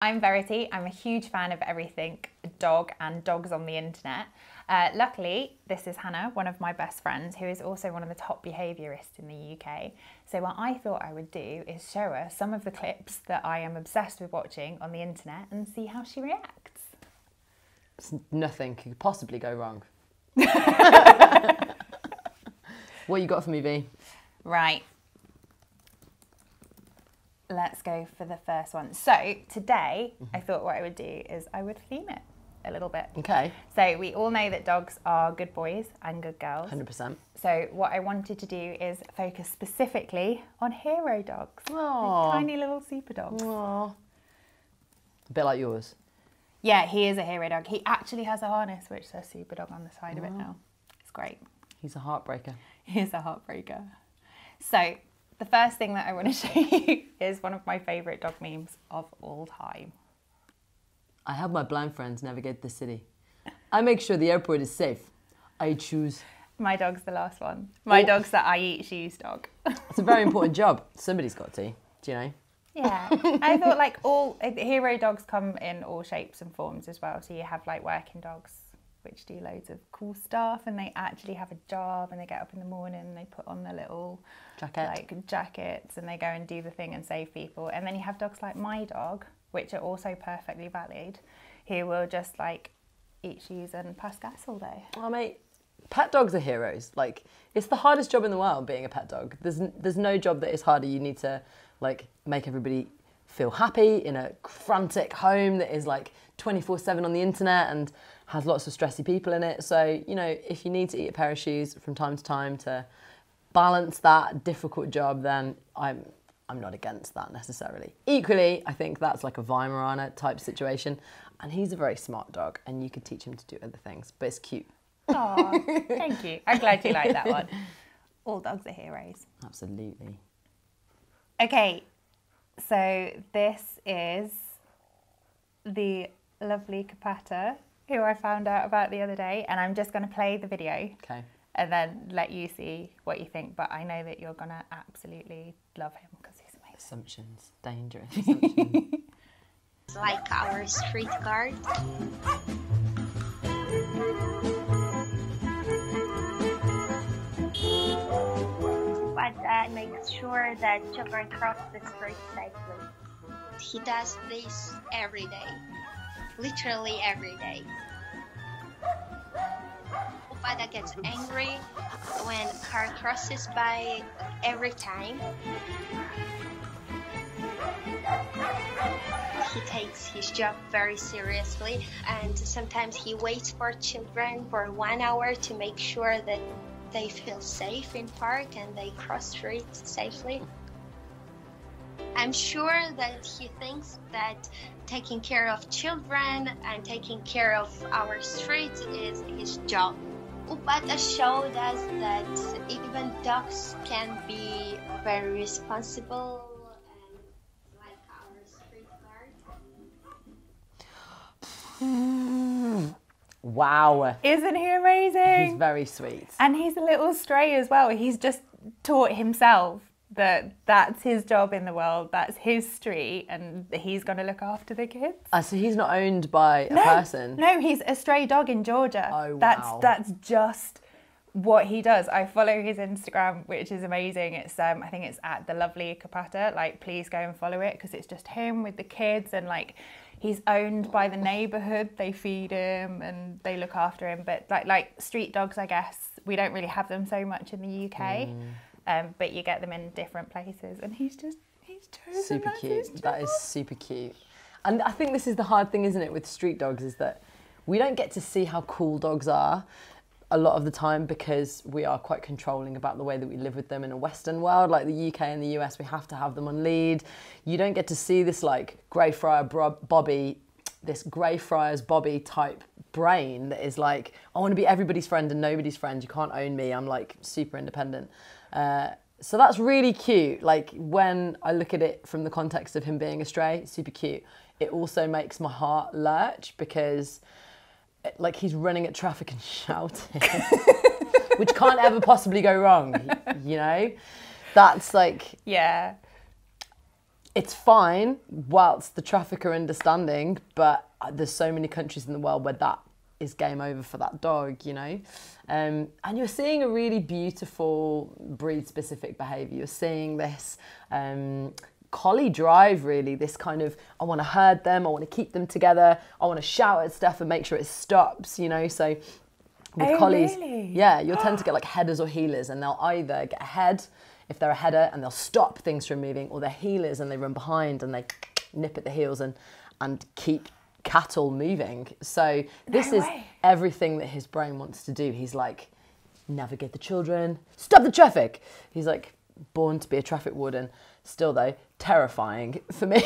I'm Verity. I'm a huge fan of everything dog and dogs on the internet. Luckily, this is Hannah, one of my best friends, who is also one of the top behaviourists in the UK. So what I thought I would do is show her some of the clips that I am obsessed with watching on the internet and see how she reacts. Nothing could possibly go wrong. What you got for me, V? Right. Let's go for the first one. So today, I thought what I would do is I would theme it a little bit. Okay. So we all know that dogs are good boys and good girls. 100%. So what I wanted to do is focus specifically on hero dogs. Aww. Like tiny little super dogs. Aww. A bit like yours. Yeah, he is a hero dog. He actually has a harness which says super dog on the side of it now. It's great. He's a heartbreaker. He is a heartbreaker. So the first thing that I want to show you is one of my favourite dog memes of all time. I help my blind friends navigate the city. I make sure the airport is safe. I choose. My dog's the last one. My dog's the I eat shoes dog. It's a very important job. Somebody's got to, do you know? Yeah. I thought like all hero dogs come in all shapes and forms as well. So you have like working dogs which do loads of cool stuff and they actually have a job and they get up in the morning and they put on their little jackets and they go and do the thing and save people. And then you have dogs like my dog, which are also perfectly valid, who will just like eat shoes and pass gas all day. Oh mate, pet dogs are heroes. Like, it's the hardest job in the world, being a pet dog. There's no job that is harder. You need to like make everybody feel happy in a frantic home that is like 24/7 on the internet and has lots of stressy people in it. So, you know, if you need to eat a pair of shoes from time to time to balance that difficult job, then I'm not against that necessarily. Equally, I think that's like a Weimaraner type situation. And he's a very smart dog and you could teach him to do other things, but it's cute. Oh, thank you. I'm glad you like that one. All dogs are heroes. Absolutely. Okay, so this is the lovely Capata, who I found out about the other day, and I'm just going to play the video. Okay. And then let you see what you think, but I know that you're going to absolutely love him because he's amazing. Assumptions, dangerous assumptions. It's like our street guard. But makes sure that children cross the street safely. He does this every day, literally every day. Upada gets angry when a car crosses by every time. He takes his job very seriously and sometimes he waits for children for 1 hour to make sure that they feel safe in park and they cross streets safely. I'm sure that he thinks that taking care of children and taking care of our streets is his job. Upata showed us that even dogs can be very responsible and like our street guard. Wow. Isn't he amazing? He's very sweet. And he's a little stray as well. He's just taught himself that that's his job in the world, that's his street, and he's going to look after the kids. So he's not owned by a person? No, he's a stray dog in Georgia. Oh, wow. That's just what he does. I follow his Instagram, which is amazing. It's I think it's at the lovely Capata. Like, please go and follow it because it's just him with the kids and like he's owned by the neighbourhood. They feed him and they look after him. But like street dogs, I guess we don't really have them so much in the UK. But you get them in different places, and he's chosen. Super cute. That is super cute. And I think this is the hard thing, isn't it, with street dogs, is that we don't get to see how cool dogs are a lot of the time because we are quite controlling about the way that we live with them in a Western world, like the UK and the US. We have to have them on lead. You don't get to see this like Greyfriars Bobby type brain that is like, I want to be everybody's friend and nobody's friend. You can't own me. I'm like super independent. So that's really cute. Like when I look at it from the context of him being a stray, super cute. It also makes my heart lurch because like he's running at traffic and shouting, which can't ever possibly go wrong, you know? That's like... Yeah. it's fine whilst the traffic are understanding, but there's so many countries in the world where that is game over for that dog, you know. And you're seeing a really beautiful breed-specific behaviour. You're seeing this collie drive, really, this kind of, I want to herd them, I want to keep them together, I want to shout at stuff and make sure it stops, you know. So with collies, really? yeah, you'll tend to get like headers or heelers, and they'll either get ahead if they're a header and they'll stop things from moving, or they're heelers and they run behind and they nip at the heels and keep cattle moving. So this is everything that his brain wants to do. He's like, navigate the children, stop the traffic. He's like born to be a traffic warden. Still though, terrifying for me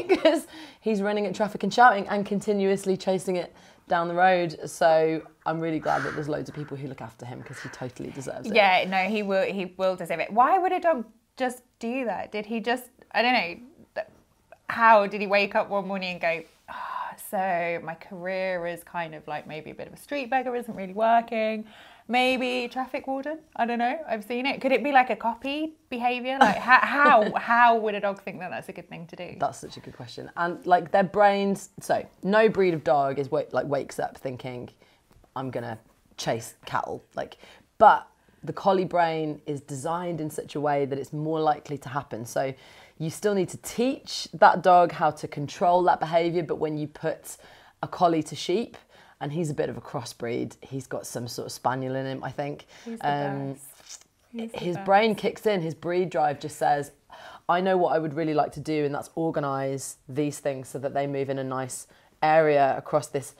because he's running at traffic and shouting and continuously chasing it down the road. So I'm really glad that there's loads of people who look after him because he totally deserves it. Yeah, no, he will deserve it. Why would a dog just do that? Did he just, I don't know, how did he wake up one morning and go, so my career is kind of like maybe a bit of a street beggar, isn't really working. Maybe traffic warden. I don't know. I've seen it. Could it be like a copy behaviour? Like how would a dog think that that's a good thing to do? That's such a good question. And like their brains. So no breed of dog is wakes up thinking, I'm gonna chase cattle. But the collie brain is designed in such a way that it's more likely to happen. So you still need to teach that dog how to control that behaviour. But when you put a collie to sheep, and he's a bit of a crossbreed, he's got some sort of spaniel in him, I think. He's the best. His brain kicks in, his breed drive just says, I know what I would really like to do, and that's organise these things so that they move in a nice area across this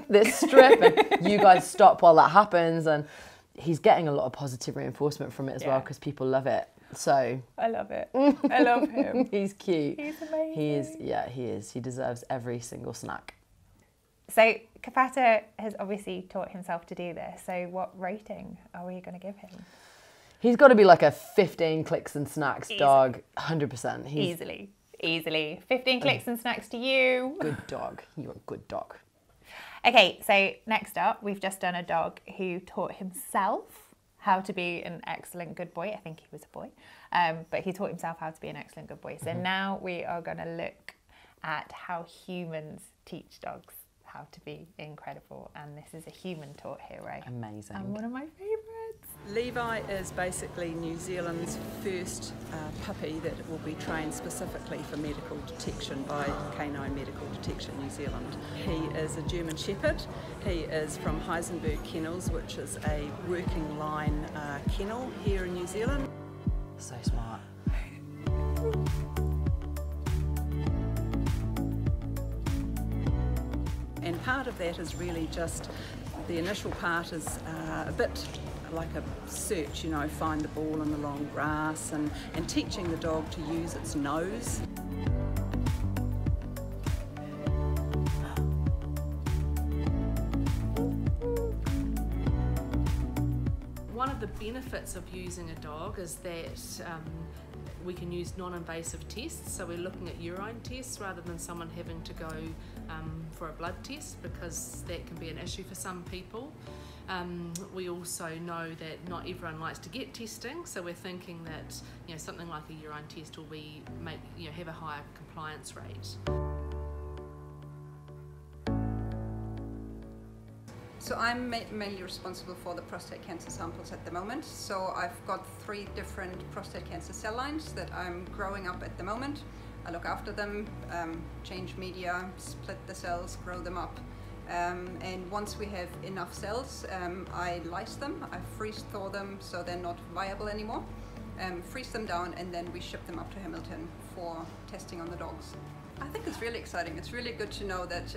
this strip, and you guys stop while that happens. And he's getting a lot of positive reinforcement from it as well, because people love it. So I love it. I love him. He's cute. He's amazing. He is, yeah, he is. He deserves every single snack. So Kapata has obviously taught himself to do this. So what rating are we going to give him? He's got to be like a 15 clicks and snacks dog, 100%. Easily. 15 clicks and snacks to you. Good dog. You're a good dog. Okay, so next up, we've just done a dog who taught himself how to be an excellent good boy. I think he was a boy, but he taught himself how to be an excellent good boy. So now we are going to look at how humans teach dogs how to be incredible, and this is a human-taught hero. Amazing. And one of my favourites. Levi is basically New Zealand's first puppy that will be trained specifically for medical detection by Canine Medical Detection New Zealand. He is a German Shepherd. He is from Heisenberg Kennels, which is a working line kennel here in New Zealand. So smart. And part of that is really just, the initial part is a bit like a search, you know, find the ball in the long grass, and teaching the dog to use its nose. One of the benefits of using a dog is that we can use non-invasive tests, so we're looking at urine tests rather than someone having to go for a blood test, because that can be an issue for some people. We also know that not everyone likes to get testing, so we're thinking that, you know, something like a urine test will have a higher compliance rate. So I'm mainly responsible for the prostate cancer samples at the moment. So I've got 3 different prostate cancer cell lines that I'm growing up at the moment. I look after them, change media, split the cells, grow them up. And once we have enough cells, I lyse them, I freeze thaw them so they're not viable anymore, freeze them down, and then we ship them up to Hamilton for testing on the dogs. I think it's really exciting. It's really good to know that,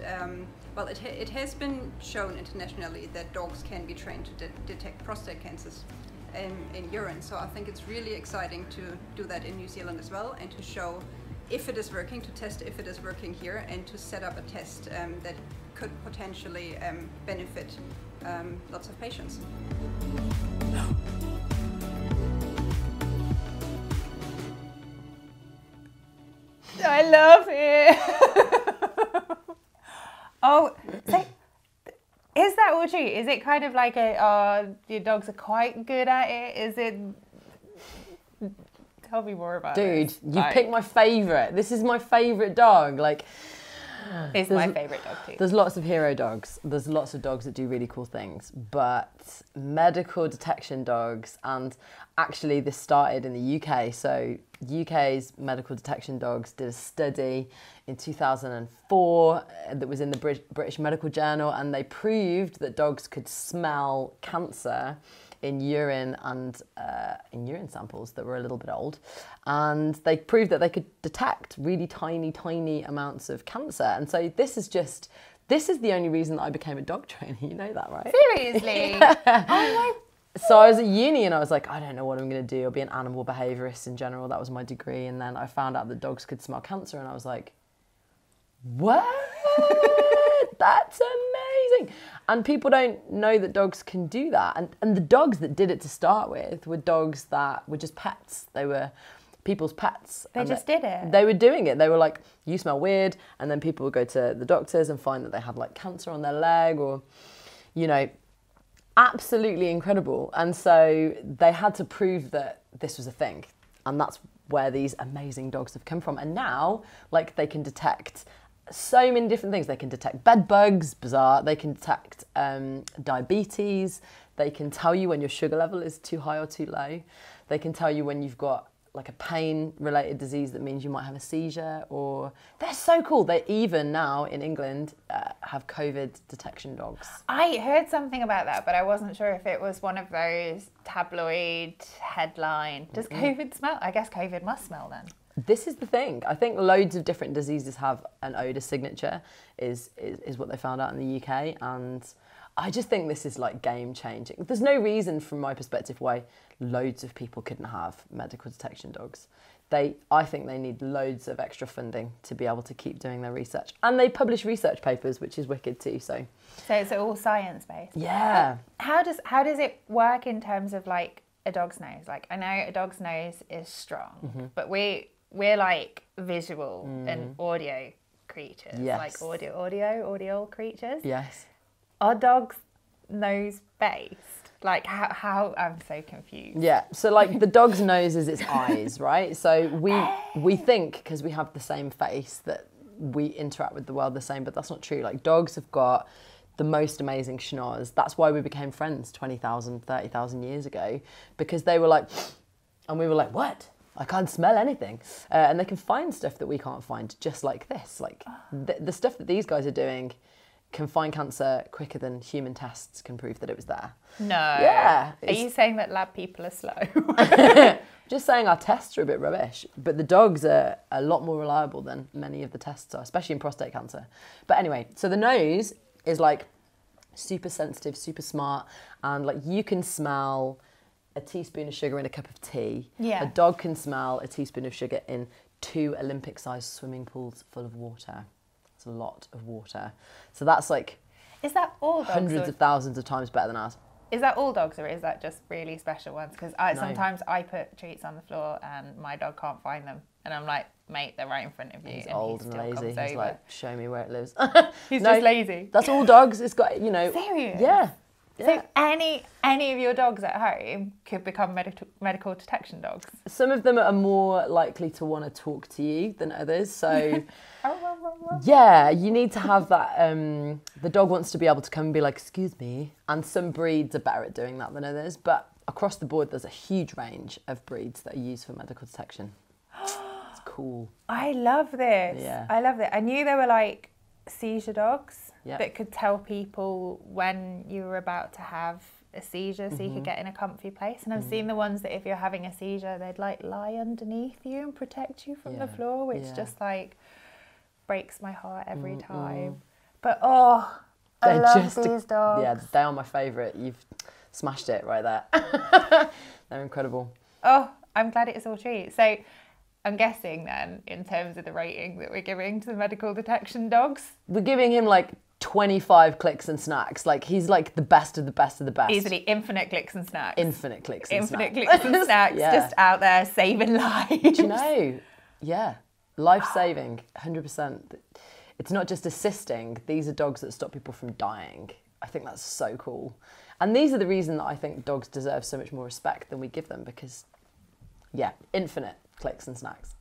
well, it has been shown internationally that dogs can be trained to detect prostate cancers in urine. So I think it's really exciting to do that in New Zealand as well, and to show if it is working, to test if it is working here, and to set up a test that could potentially benefit lots of patients. I love it. Oh, so is that all true? Is it kind of like your dogs are quite good at it? Is it? tell me more about Dude, this. you picked my favourite. This is my favourite dog. Like, It's my favourite dog too. there's lots of hero dogs. There's lots of dogs that do really cool things. But medical detection dogs, and actually this started in the UK. So UK's medical detection dogs did a study in 2004 that was in the British Medical Journal, and they proved that dogs could smell cancer in urine and in urine samples that were a little bit old, and they proved that they could detect really tiny amounts of cancer. And so this is the only reason that I became a dog trainer. You know that, right? Seriously? Yeah. Oh So I was at uni and I was like, I don't know what I'm going to do. I'll be an animal behaviourist in general. That was my degree. And then I found out that dogs could smell cancer, and I was like, what? That's amazing. And people don't know that dogs can do that. And the dogs that did it to start with were dogs that were just pets. They were people's pets. They just did it. They were doing it. They were like, you smell weird. And then people would go to the doctors and find that they had like cancer on their leg, or, you know, absolutely incredible. And so they had to prove that this was a thing. And that's where these amazing dogs have come from. And now, like, they can detect so many different things. They can detect bed bugs, bizarre. They can detect diabetes. They can tell you when your sugar level is too high or too low. They can tell you when you've got like a pain-related disease that means you might have a seizure. Or they're so cool. They even now in England have COVID detection dogs. I heard something about that, but I wasn't sure if it was one of those tabloid headline. Does COVID smell? I guess COVID must smell then. This is the thing. I think loads of different diseases have an odour signature, is what they found out in the UK. And I just think this is like game changing. There's no reason from my perspective why loads of people couldn't have medical detection dogs. I think they need loads of extra funding to be able to keep doing their research. And they publish research papers, which is wicked too. So it's all science based. Yeah. How does it work in terms of like a dog's nose? Like, I know a dog's nose is strong, but we're like visual and audio creatures. Yes. Like audio creatures. Yes. Are dogs nose based? Like how I'm so confused. Yeah, so like the dog's nose is its eyes, right? So we think, because we have the same face, that we interact with the world the same, but that's not true. Like, dogs have got the most amazing schnoz. That's why we became friends 20,000, 30,000 years ago, because they were like, and we were like, what? I can't smell anything. And they can find stuff that we can't find, just like this. Like the stuff that these guys are doing can find cancer quicker than human tests can prove that it was there. No. Yeah. Are you saying that lab people are slow? Just saying our tests are a bit rubbish, but the dogs are a lot more reliable than many of the tests are, especially in prostate cancer. But anyway, so the nose is like super sensitive, super smart, and like you can smell a teaspoon of sugar in a cup of tea. Yeah. A dog can smell a teaspoon of sugar in 2 Olympic-sized swimming pools full of water. It's a lot of water. So that's like Is that all dogs? hundreds of thousands of times better than ours. Is that all dogs, or is that just really special ones? Because sometimes I put treats on the floor and my dog can't find them, and I'm like, mate, they're right in front of you. He's and old he and still lazy. comes He's over. like, show me where it lives. He's No, just lazy. That's all dogs. It's got, you know. Serious? Yeah. So any of your dogs at home could become medical detection dogs. Some of them are more likely to want to talk to you than others. So yeah, you need to have that. The dog wants to be able to come and be like, excuse me. And some breeds are better at doing that than others. But across the board, there's a huge range of breeds that are used for medical detection. It's cool. I love this. Yeah. I love it. I knew there were like seizure dogs Yep. that could tell people when you were about to have a seizure, so you could get in a comfy place. And I've seen the ones that if you're having a seizure, they'd like lie underneath you and protect you from the floor, which just like breaks my heart every time. But I love these dogs. Yeah, they are my favourite. You've smashed it right there. They're incredible. Oh, I'm glad it's all true. So I'm guessing then, in terms of the rating that we're giving to the medical detection dogs, We're giving him like 25 clicks and snacks. Like, he's like the best of the best of the best. easily infinite clicks and snacks. Infinite clicks and Infinite snacks. clicks and snacks, Yeah. just out there saving lives. Do you know? Yeah. Life-saving, 100%. It's not just assisting. These are dogs that stop people from dying. I think that's so cool. And these are the reason that I think dogs deserve so much more respect than we give them, because, yeah, infinite. clicks and snacks.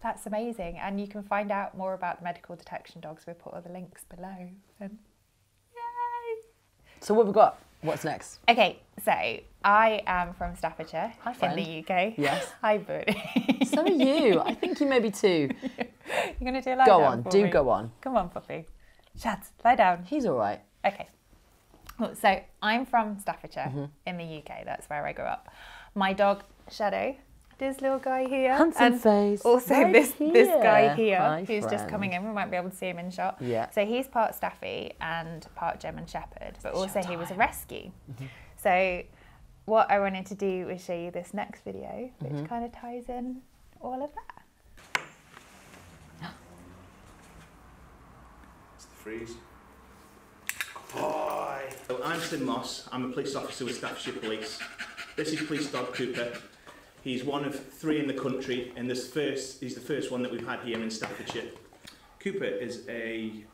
That's amazing. And you can find out more about the medical detection dogs. We'll put all the links below. And yay! So what have we got? What's next? Okay, so I am from Staffordshire in the UK. Yes. Hi, Bertie. So are you. I think you may be too. You're going to do a lie Go down on, for do me? go on. Come on, puppy. Shut, lie down. He's all right. Okay. Well, so I'm from Staffordshire in the UK. That's where I grew up. My dog, Shadow, this little guy here. Handsome face. Also Right this guy here, Hi, who's just friend. coming in. We might be able to see him in shot. Yeah. So he's part Staffy and part German Shepherd, but also he was a rescue. Mm-hmm. So what I wanted to do was show you this next video, which kind of ties in all of that. It's the freeze. Boy. So I'm Tim Moss. I'm a police officer with Staffordshire Police. This is police dog Cooper. He's one of 3 in the country, and he's the first one that we've had here in Staffordshire. Cooper is a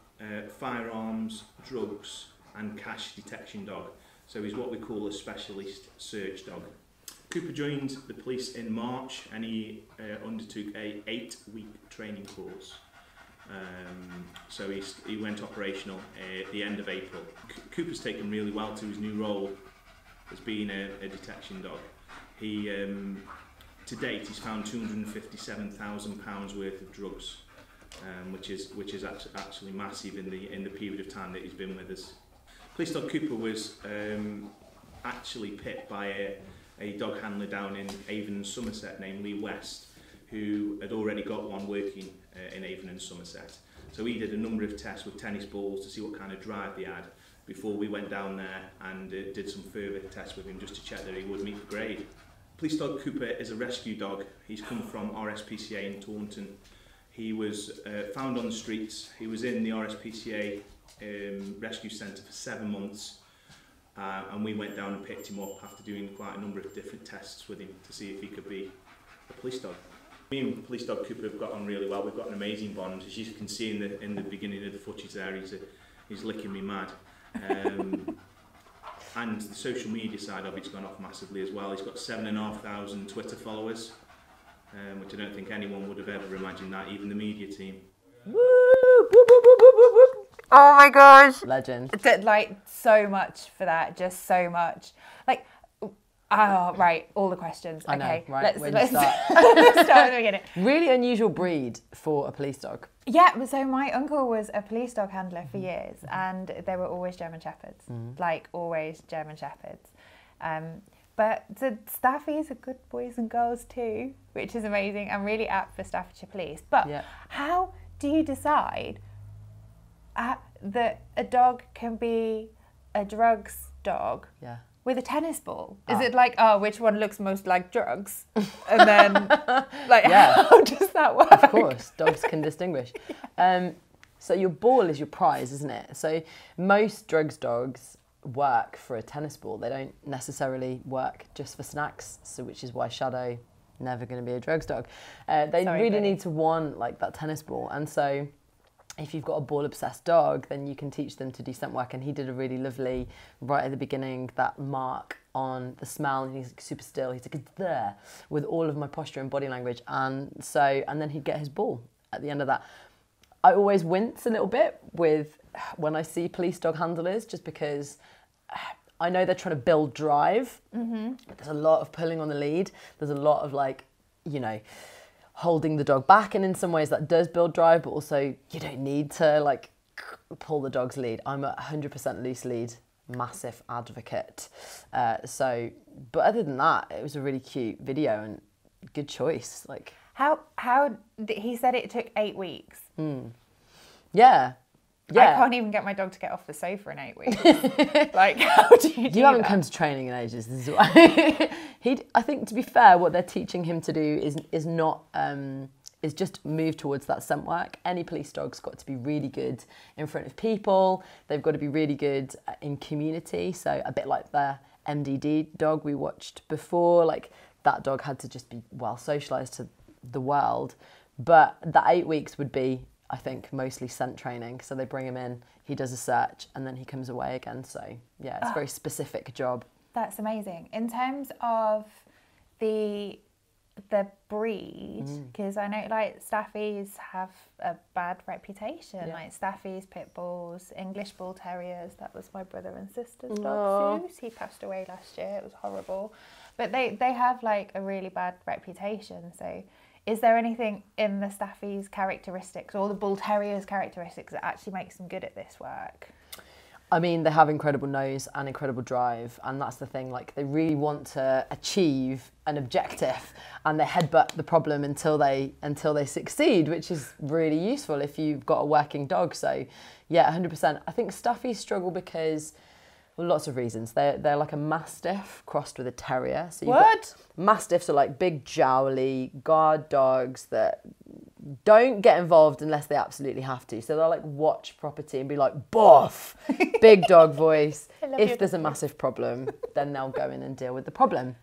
firearms, drugs and cash detection dog. So he's what we call a specialist search dog. Cooper joined the police in March, and he undertook a 8-week training course. So he went operational at the end of April. Cooper's taken really well to his new role as being a detection dog. He, to date, he's found £257,000 worth of drugs, which is actually massive in the period of time that he's been with us. Police dog Cooper was actually picked by a dog handler down in Avon and Somerset named Lee West, who had already got one working in Avon and Somerset. So he did a number of tests with tennis balls to see what kind of drive they had before we went down there and did some further tests with him just to check that he would meet the grade. Police dog Cooper is a rescue dog. He's come from RSPCA in Taunton. He was found on the streets. He was in the RSPCA rescue centre for 7 months, and we went down and picked him up after doing quite a number of different tests with him to see if he could be a police dog. Me and police dog Cooper have got on really well. We've got an amazing bond. As you can see in the beginning of the footage there, he's licking me mad. And the social media side of it's gone off massively as well. He's got 7,500 Twitter followers, which I don't think anyone would have ever imagined that, even the media team. Woo! Whoop, whoop, whoop, whoop, whoop, whoop. Oh my gosh. Legend. Like, so much for that, just so much. Like, oh, right, all the questions. I know, okay, right, let's start. let's start at the beginning. Really unusual breed for a police dog. Yeah, so my uncle was a police dog handler for years, and they were always German Shepherds, like always German Shepherds. But the Staffies are good boys and girls too, which is amazing and really apt for Staffordshire Police. But how do you decide that a dog can be a drugs dog with a tennis ball? Is it like, oh, which one looks most like drugs? And then, like, how does that work? Of course, dogs can distinguish. So your ball is your prize, isn't it? So most drugs dogs work for a tennis ball. They don't necessarily work just for snacks, so which is why Shadow, never going to be a drugs dog. They really need to want like that tennis ball. And so if you've got a ball-obsessed dog, then you can teach them to do scent work. And he did a really lovely, right at the beginning, that mark on the smell, and he's like super still. He's like, it's there, with all of my posture and body language. And then he'd get his ball at the end of that. I always wince a little bit when I see police dog handlers, just because I know they're trying to build drive. But there's a lot of pulling on the lead. There's a lot of holding the dog back, and in some ways that does build drive, but also you don't need to pull the dog's lead. I'm a 100% loose lead, massive advocate. But other than that, it was a really cute video and good choice. How he said it took 8 weeks. Yeah. I can't even get my dog to get off the sofa in 8 we's. How do you do You haven't that? come to training in ages. This is why. I think, to be fair, what they're teaching him to do is just move towards that scent work. Any police dog's got to be really good in front of people. They've got to be really good in community. So a bit like the MDD dog we watched before. That dog had to just be well socialised to the world. But the 8 weeks would be, I think, mostly scent training. So they bring him in, he does a search, and then he comes away again. So yeah, it's a very specific job. That's amazing. In terms of the the breed, because I know like Staffies have a bad reputation, like Staffies, pit bulls, English bull terriers. That was my brother and sister's dog, Zeus. He passed away last year. It was horrible, but they have like a really bad reputation. So is there anything in the Staffies characteristics or the bull terriers characteristics that actually makes them good at this work? I mean, they have incredible nose and incredible drive, and that's the thing, like they really want to achieve an objective and they headbutt the problem until they succeed, which is really useful if you've got a working dog. So yeah, 100%. I think Staffies struggle because, well, lots of reasons. They're like a Mastiff crossed with a Terrier. So Mastiffs are like big jowly guard dogs that don't get involved unless they absolutely have to. So they'll like watch property and be like, boff, big dog voice. If there's a massive problem, then they'll go in and deal with the problem.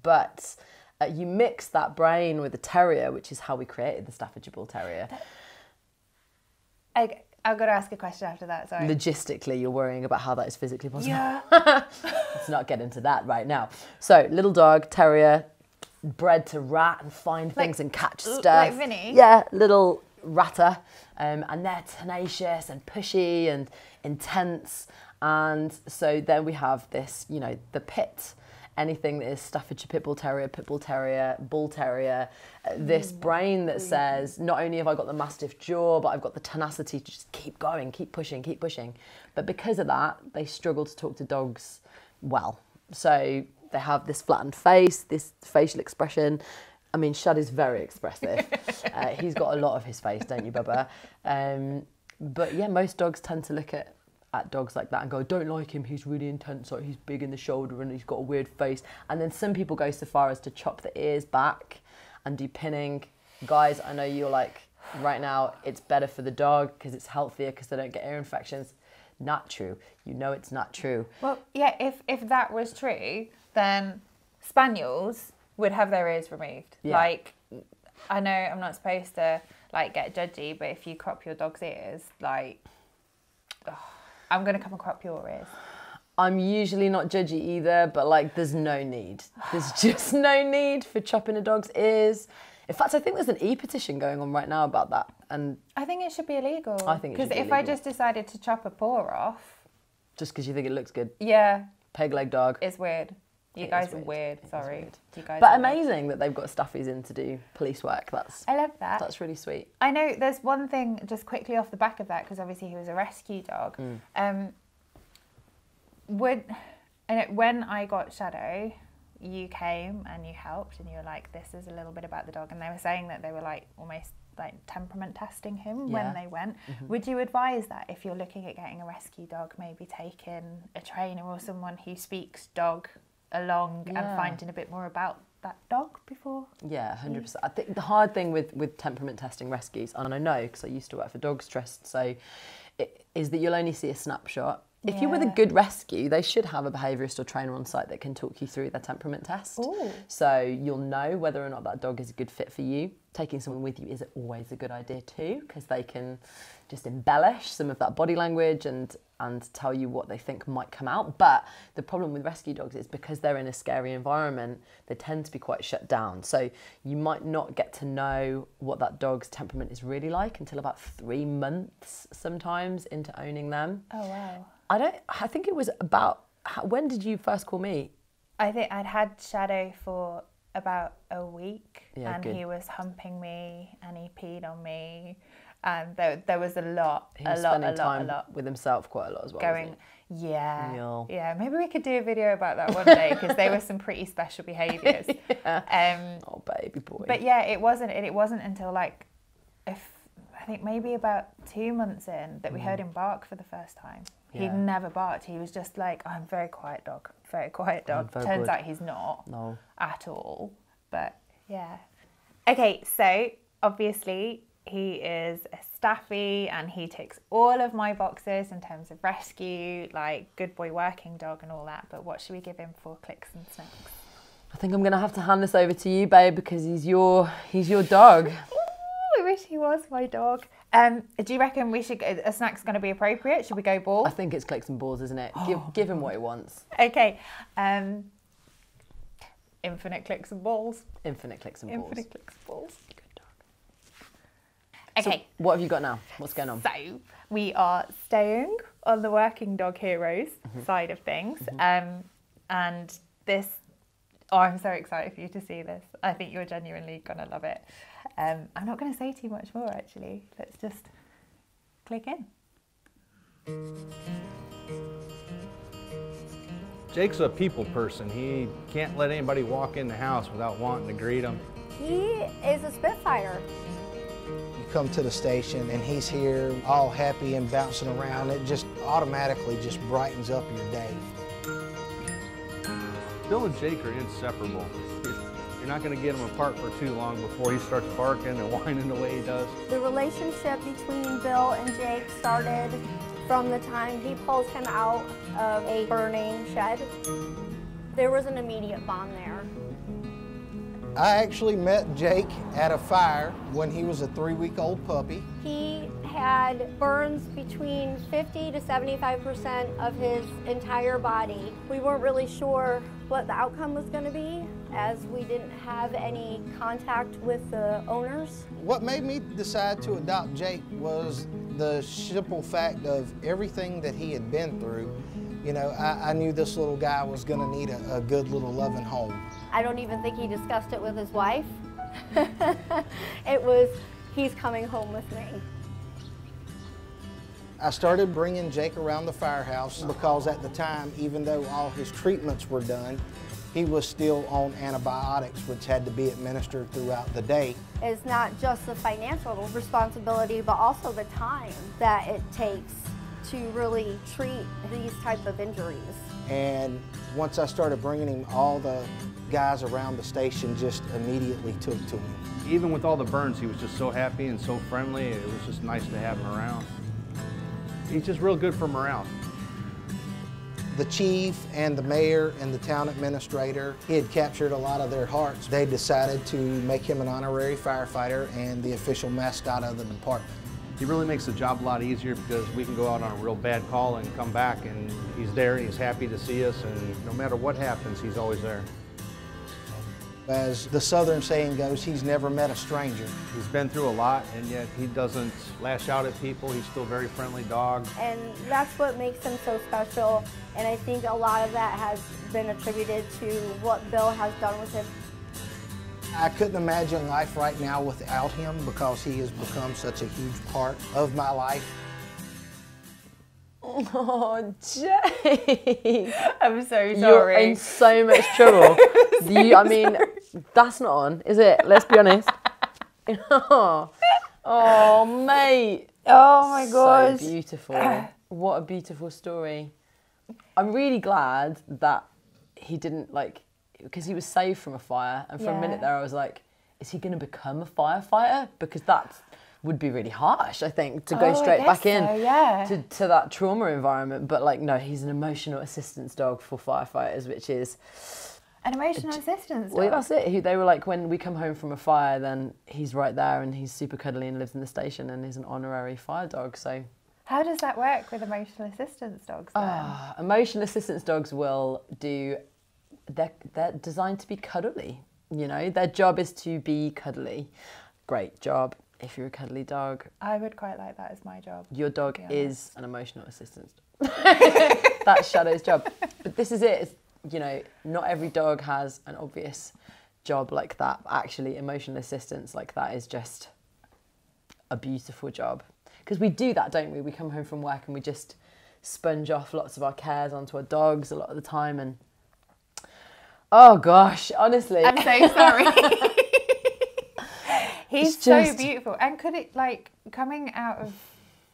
But you mix that brain with a terrier, which is how we created the Staffordshire Bull Terrier. I've got to ask a question after that, sorry. Logistically, you're worrying about how that is physically possible. Yeah. Let's not get into that right now. So, little dog, terrier, bred to rat and find things and catch stuff. Like Vinny? Yeah, little ratter. And they're tenacious and pushy and intense. And so then we have this, you know, the pit. Anything that is Staffordshire Pit Bull Terrier, Bull Terrier, this brain that says, not only have I got the Mastiff jaw, but I've got the tenacity to just keep going, keep pushing, keep pushing. But because of that, they struggle to talk to dogs well. So they have this flattened face, this facial expression. I mean, Shad is very expressive. He's got a lot of his face, don't you, Bubba? But yeah, most dogs tend to look at dogs like that and go, don't like him, he's really intense, like he's big in the shoulder and he's got a weird face. And then some people go so far as to chop the ears back and do pinning. Guys, I know you're like, right now, it's better for the dog because it's healthier because they don't get ear infections. Not true. You know it's not true. Well, yeah, if that was true, then Spaniels would have their ears removed. Yeah. Like, I know I'm not supposed to like get judgy, but if you crop your dog's ears, like, I'm going to come and crop your ears. I'm usually not judgy either, but like there's no need. There's just no need for chopping a dog's ears. In fact, I think there's an e-petition going on right now about that. And I think it should be illegal. I think it should be illegal. Because if I just decided to chop a paw off... Just because you think it looks good? Yeah. Peg leg dog. It's weird. You guys are weird, sorry. You guys but amazing that they've got Staffies in to do police work. I love that. That's really sweet. I know there's one thing just quickly off the back of that, because obviously he was a rescue dog. When I got Shadow, you came and you helped and you were like, this is a little bit about the dog, and they were saying that they were like almost like temperament testing him when they went. Would you advise that if you're looking at getting a rescue dog, maybe taking a trainer or someone who speaks dog along and finding a bit more about that dog before? Yeah, 100%. I think the hard thing with temperament testing rescues, and I know because I used to work for Dogs Trust, so is that you'll only see a snapshot. If you're with a good rescue, they should have a behaviourist or trainer on site that can talk you through their temperament test. Ooh. So you'll know whether or not that dog is a good fit for you. Taking someone with you is always a good idea too, because they can just embellish some of that body language and tell you what they think might come out. But the problem with rescue dogs is because they're in a scary environment, they tend to be quite shut down. So you might not get to know what that dog's temperament is really like until about 3 months sometimes into owning them. Oh, wow. I think it was about, when did you first call me? I think I'd had Shadow for about a week, and good. He was humping me and he peed on me, and there was a lot with himself quite a lot as well. Going, yeah. Maybe we could do a video about that one day, because there were some pretty special behaviours. Oh, baby boy. But yeah, it wasn't until like, I think maybe about 2 months in that we heard him bark for the first time. He'd never barked. He was just like, I'm a very quiet dog. Turns out he's not at all. But yeah. Okay, so obviously he is a Staffy and he ticks all of my boxes in terms of rescue, like good boy working dog and all that. But what should we give him for clicks and snacks? I think I'm going to have to hand this over to you, babe, because he's your dog. I wish he was my dog. Do you reckon a snack's going to be appropriate? Should we go ball? I think it's clicks and balls, isn't it? Give him what he wants. Okay. Infinite clicks and balls. Infinite clicks and balls. Infinite clicks and balls. Good dog. Okay. So what have you got now? What's going on? So we are staying on the working dog heroes side of things. And this, oh, I'm so excited for you to see this. I think you're genuinely going to love it. I'm not going to say too much more, actually. Let's just click in. Jake's a people person. He can't let anybody walk in the house without wanting to greet him. He is a Spitfire. You come to the station and he's here all happy and bouncing around. It just automatically just brightens up your day. Bill and Jake are inseparable. You're not going to get them apart for too long before he starts barking and whining the way he does. The relationship between Bill and Jake started from the time he pulls him out of a burning shed. There was an immediate bond there. I actually met Jake at a fire when he was a 3-week-old puppy. He had burns between 50 to 75% of his entire body. We weren't really sure what the outcome was going to be, as we didn't have any contact with the owners. What made me decide to adopt Jake was the simple fact of everything that he had been through. You know, I knew this little guy was going to need a good little loving home. I don't even think he discussed it with his wife. It was, he's coming home with me. I started bringing Jake around the firehouse because at the time, even though all his treatments were done, he was still on antibiotics, which had to be administered throughout the day. It's not just the financial responsibility, but also the time that it takes to really treat these type of injuries. And once I started bringing him, all the guys around the station just immediately took to him. Even with all the burns, he was just so happy and so friendly. It was just nice to have him around. He's just real good for morale. The chief and the mayor and the town administrator, he had captured a lot of their hearts. They decided to make him an honorary firefighter and the official mascot of the department. He really makes the job a lot easier because we can go out on a real bad call and come back and he's there and he's happy to see us, and no matter what happens, he's always there. As the Southern saying goes, he's never met a stranger. He's been through a lot, and yet he doesn't lash out at people. He's still a very friendly dog. And that's what makes him so special. And I think a lot of that has been attributed to what Bill has done with him. I couldn't imagine life right now without him because he has become such a huge part of my life. Oh, Jake. I'm so sorry. You're in so much trouble. I mean, that's not on, is it? Let's be honest. Oh, mate. Oh my gosh. So beautiful. What a beautiful story. I'm really glad that he didn't, like, because he was saved from a fire, and for a minute there I was like, is he going to become a firefighter? Because that would be really harsh, I think, to go straight back in to that trauma environment. But like, no, he's an emotional assistance dog for firefighters, which is an emotional assistance dog. Well, that's it. They were like, when we come home from a fire, then he's right there and he's super cuddly and lives in the station and is an honorary fire dog. So how does that work with emotional assistance dogs then? Emotional assistance dogs will do, they're designed to be cuddly. You know, their job is to be cuddly. Great job if you're a cuddly dog. I would quite like that as my job. Your dog is an emotional assistance. That's Shadow's job. But this is it. It's, you know, not every dog has an obvious job like that. Actually, emotional assistance like that is just a beautiful job. Because we do that, don't we? We come home from work and we just sponge off lots of our cares onto our dogs a lot of the time. And oh gosh, honestly. I'm so sorry. He's so beautiful. And could it, like, coming out of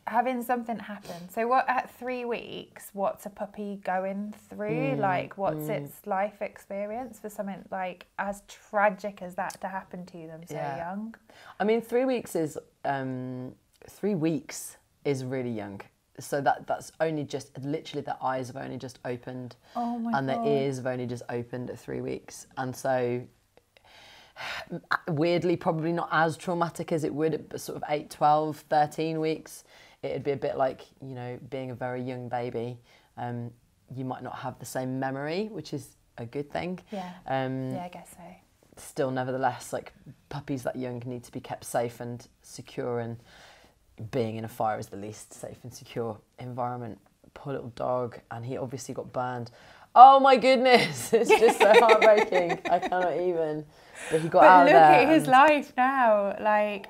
having something happen, so what, at 3 weeks, what's a puppy going through? Like, what's its life experience for something like as tragic as that to happen to them so young? I mean, 3 weeks is 3 weeks is really young. So that's only just, literally the eyes have only just opened. Oh my and God. The ears have only just opened at 3 weeks. And so weirdly, probably not as traumatic as it would at sort of 8, 12, 13 weeks. It'd be a bit like, you know, being a very young baby. You might not have the same memory, which is a good thing. Yeah. Yeah, I guess so. Still, nevertheless, like puppies that young need to be kept safe and secure, and being in a fire is the least safe and secure environment. Poor little dog, and he obviously got burned. Oh my goodness, it's just so heartbreaking. I cannot even. But he got out of there. But look at his life now. Like,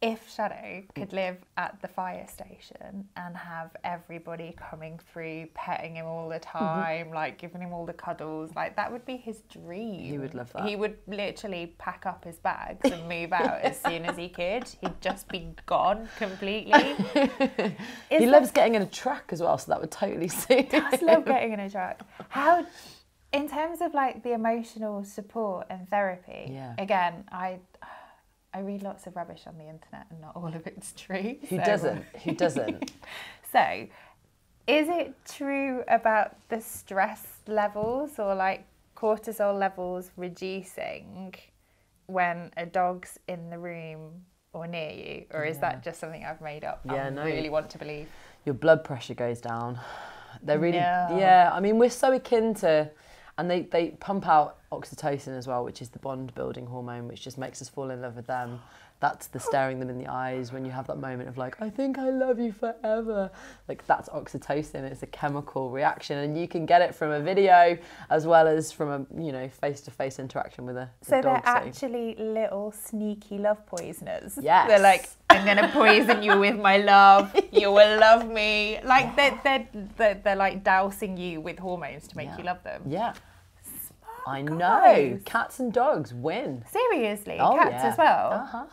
if Shadow could live at the fire station and have everybody coming through, petting him all the time, like giving him all the cuddles, like that would be his dream. He would love that. He would literally pack up his bags and move out as soon as he could. He'd just be gone completely. He loves getting in a truck as well, so that would totally suit him. He does love getting in a truck. How, in terms of like the emotional support and therapy, again, I read lots of rubbish on the internet and not all of it's true. Who doesn't? Who doesn't? So, is it true about the stress levels or like cortisol levels reducing when a dog's in the room or near you? Or is that just something I've made up? Yeah, I really want to believe. Your blood pressure goes down. They're really, I mean, we're so akin to, and they pump out oxytocin as well, which is the bond building hormone, which just makes us fall in love with them. That's the staring them in the eyes when you have that moment of like, I think I love you forever. Like that's oxytocin. It's a chemical reaction, and you can get it from a video as well as from a face-to-face interaction with a so dog. They're actually little sneaky love poisoners. Yes. They're like, I'm gonna poison you with my love. You will love me. Like they're like dousing you with hormones to make you love them. Yeah. I know. Cats and dogs win. Seriously, cats as well.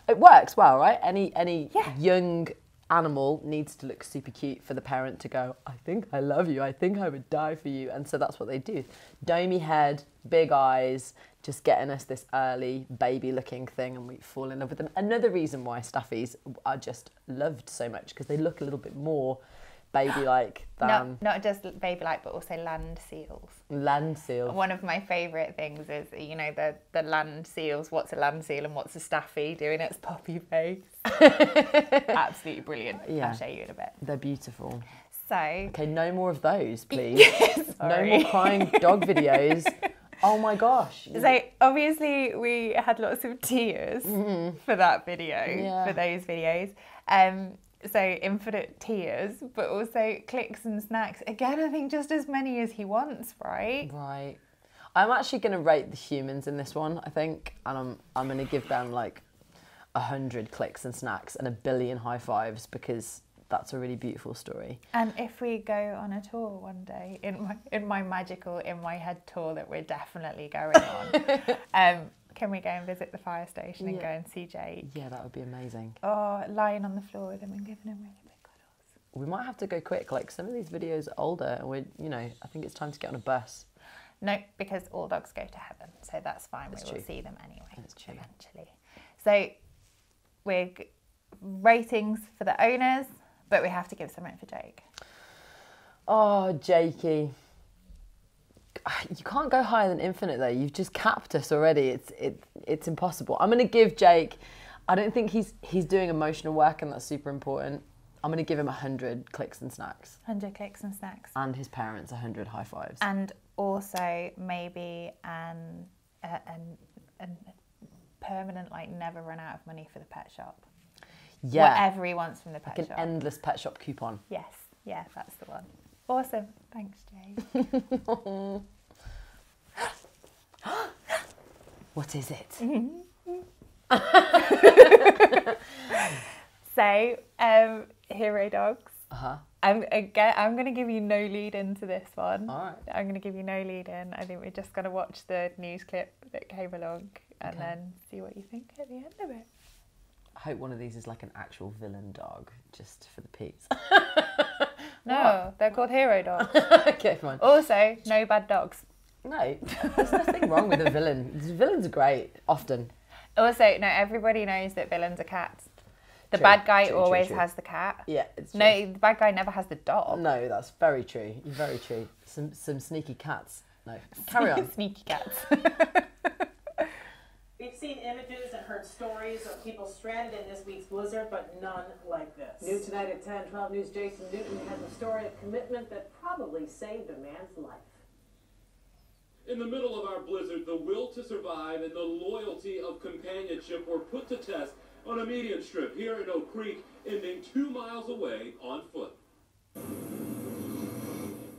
It works well, right? Any young animal needs to look super cute for the parent to go, I think I love you. I think I would die for you. And so that's what they do. Domey head, big eyes, just getting us this early baby-looking thing, and we fall in love with them. Another reason why stuffies are just loved so much, because they look a little bit more baby-like than... Not just baby-like, but also land seals. Land seals. One of my favourite things is, you know, the land seals. What's a land seal and what's a staffy doing its puppy face. Absolutely brilliant. Yeah. I'll show you in a bit. They're beautiful. So... Okay, no more of those, please. No more crying dog videos. Oh my gosh. So obviously we had lots of tears for that video, for those videos. So infinite tears, but also clicks and snacks. Again, I think just as many as he wants, right? Right. I'm actually going to rate the humans in this one, I think, and I'm going to give them like 100 clicks and snacks and 1 billion high fives, because that's a really beautiful story. And if we go on a tour one day, in my magical, in my head tour that we're definitely going on, can we go and visit the fire station and go and see Jake? Yeah, that would be amazing. Oh, lying on the floor with him and giving him really big cuddles. We might have to go quick. Like, some of these videos are older, and I think it's time to get on a bus. No, because all dogs go to heaven, so that's fine. That's we true. will see them anyway. That's true. Eventually. So, we're ratings for the owners, but we have to give something for Jake. Oh, Jakey. You can't go higher than infinite though. You've just capped us already. It's impossible. I'm going to give Jake, I don't think he's doing emotional work, and that's super important. I'm going to give him 100 clicks and snacks. 100 clicks and snacks. And his parents 100 high fives. And also maybe an permanent, like, never run out of money for the pet shop. Yeah. Whatever he wants from the pet shop. Like an endless pet shop coupon. Yes. Yeah, that's the one. Awesome. Thanks, Jake. What is it? So, hero dogs. I'm going to give you no lead into this one. All right. I'm going to give you no lead in. I think we're just going to watch the news clip that came along and then see what you think at the end of it. I hope one of these is like an actual villain dog, just for the peeps. No, they're called hero dogs. Okay, fine. Also, no bad dogs. No, there's nothing wrong with a villain. Villains are great, often. Also, no, everybody knows that villains are cats. The True, bad guy true, always true. has the cat. Yeah, it's true. No, the bad guy never has the dog. No, that's very true. Very true. Some sneaky cats. No, carry on. Sneaky cats. We've seen images and heard stories of people stranded in this week's blizzard, but none like this. New tonight at 10, 12 News' Jason Newton has a story of commitment that probably saved a man's life. In the middle of our blizzard, the will to survive and the loyalty of companionship were put to test on a median strip here in Oak Creek, ending 2 miles away on foot.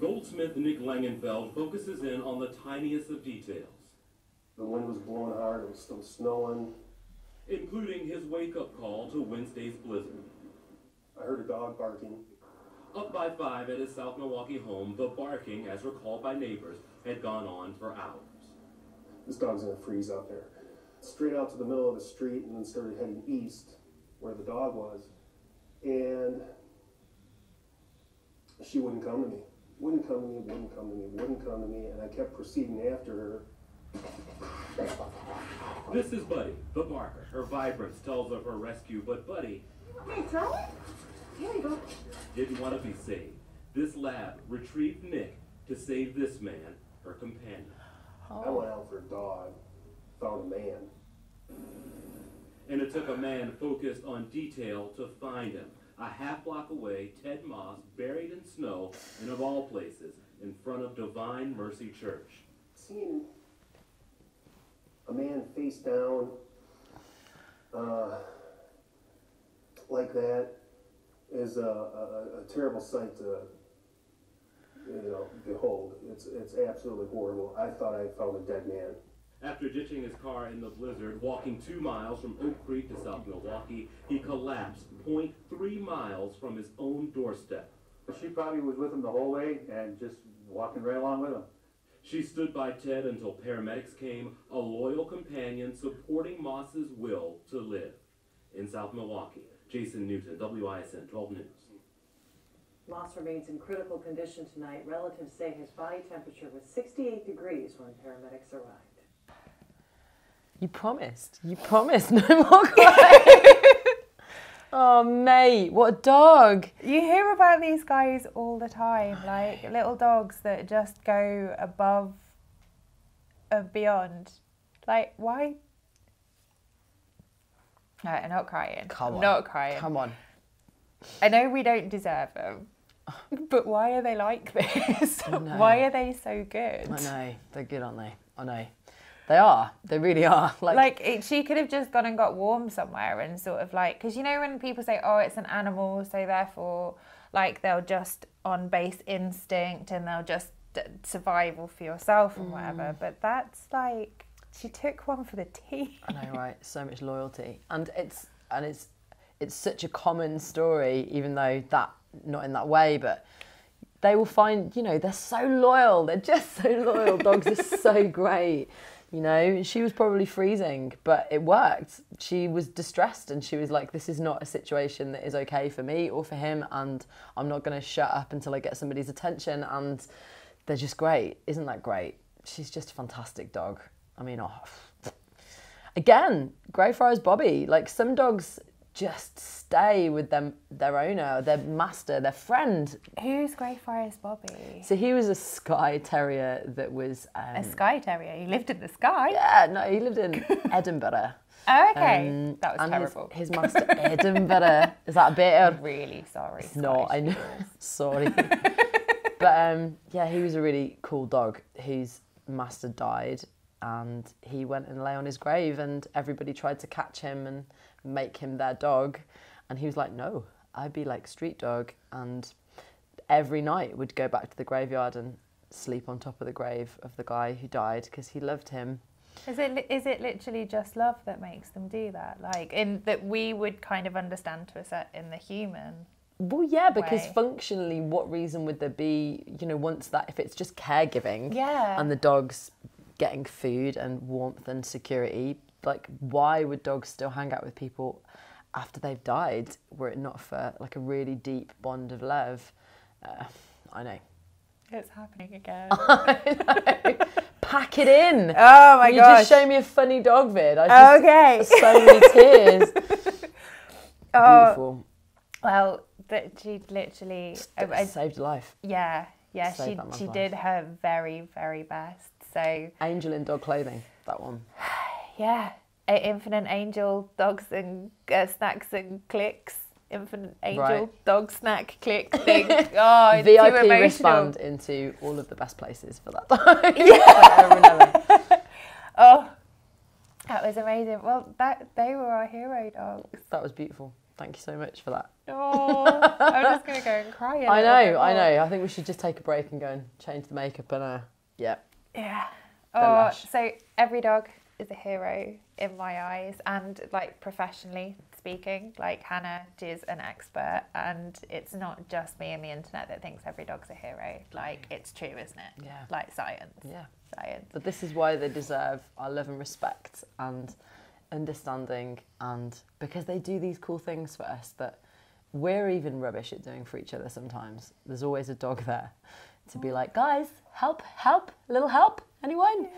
Goldsmith Nick Langenfeld focuses in on the tiniest of details. The wind was blowing hard, it was still snowing. Including his wake-up call to Wednesday's blizzard. I heard a dog barking. Up by 5 at his South Milwaukee home, the barking, as recalled by neighbors, had gone on for hours. This dog's gonna freeze out there. Straight out to the middle of the street and then started heading east where the dog was. And she wouldn't come to me. Wouldn't come to me, wouldn't come to me, wouldn't come to me, and I kept proceeding after her. This is Buddy, the barker. Her vibrance tells of her rescue, but Buddy Here you go. didn't want to be saved. This lab retrieved Nick to save this man, her companion. I went out for a dog, found a man. And it took a man focused on detail to find him. A half-block away, Ted Moss, buried in snow, and of all places, in front of Divine Mercy Church. Seeing a man face down like that is a terrible sight to behold. It's absolutely horrible. I thought I found a dead man. After ditching his car in the blizzard, walking 2 miles from Oak Creek to South Milwaukee, he collapsed 0.3 miles from his own doorstep. She probably was with him the whole way and just walking right along with him. She stood by Ted until paramedics came, a loyal companion supporting Moss's will to live. In South Milwaukee, Jason Newton, WISN 12 News. Moss remains in critical condition tonight. Relatives say his body temperature was 68 degrees when paramedics arrived. You promised no more crying. Oh, mate, what a dog. You hear about these guys all the time, like little dogs that just go above and beyond. Like, why? No, I'm not crying. Come on. Not crying. Come on. I know we don't deserve them, but why are they like this? I know. Why are they so good? I know. They're good, aren't they? I know. They are. They really are. She could have just gone and got warm somewhere and sort of like, because you know when people say, oh, it's an animal, so therefore, like, they'll just on base instinct and they'll just survival for yourself and whatever. But that's like, she took one for the team. I know, right? So much loyalty, and it's such a common story, even though not in that way, but. They will find, they're so loyal. They're just so loyal. Dogs are so great. She was probably freezing, but it worked. She was distressed and she was like, this is not a situation that is okay for me or for him, and I'm not going to shut up until I get somebody's attention. And they're just great. Isn't that great? She's just a fantastic dog. I mean, again, Greyfriars Bobby. Like, some dogs just stay with their owner, their master, their friend. Who's Greyfriars Bobby? So he was a Skye Terrier that was... a Skye Terrier? He lived in the sky? Yeah, no, he lived in Edinburgh. Oh, okay. That was terrible. His master, Edinburgh. Is that a bit? I'm really sorry. It's not, I know. Sorry. But yeah, he was a really cool dog whose master died, and he went and lay on his grave, and everybody tried to catch him and make him their dog, and he was like, no, I'd be like street dog, and every night would go back to the graveyard and sleep on top of the grave of the guy who died because he loved him. Is it literally just love that makes them do that? Like, in that we would kind of understand to a set in the human. Well, yeah, because way. Functionally, what reason would there be, once that, if it's just caregiving, yeah, and the dog's getting food and warmth and security, like, why would dogs still hang out with people after they've died, were it not for like a really deep bond of love? I know. It's happening again. I know. Pack it in. Oh my gosh. You just show me a funny dog vid. Okay. So many tears. Beautiful. Well, she literally saved a life. Yeah, she did her very, very best. So angel in dog clothing, that one. Yeah, Infinite Angel dogs and snacks and clicks. Infinite Angel Right. dog snack click thing. Oh, VIP too emotional. wristband into all of the best places for that dog. Yeah. Oh, that was amazing. Well, they were our hero dogs. That was beautiful. Thank you so much for that. Oh, I'm just going to go and cry. I know. I think we should just take a break and go and change the makeup and yeah. Yeah. They're Oh, lush. so every dog is a hero in my eyes, and like professionally speaking, like Hannah is an expert, and it's not just me and the internet that thinks every dog's a hero. Like, it's true, isn't it? Yeah. Like science. Yeah. Science. But this is why they deserve our love and respect and understanding, and because they do these cool things for us that we're even rubbish at doing for each other sometimes. There's always a dog there to be like, guys, help, a little help, anyone? Yeah.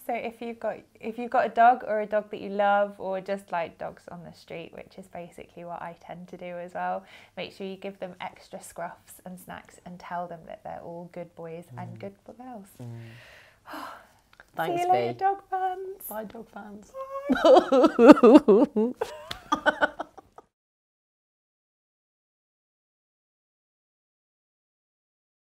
So if you've got a dog or a dog that you love, or just like dogs on the street, which is basically what I tend to do as well, make sure you give them extra scruffs and snacks and tell them that they're all good boys and good girls. Thanks, See you later, V. dog fans. Bye, dog fans.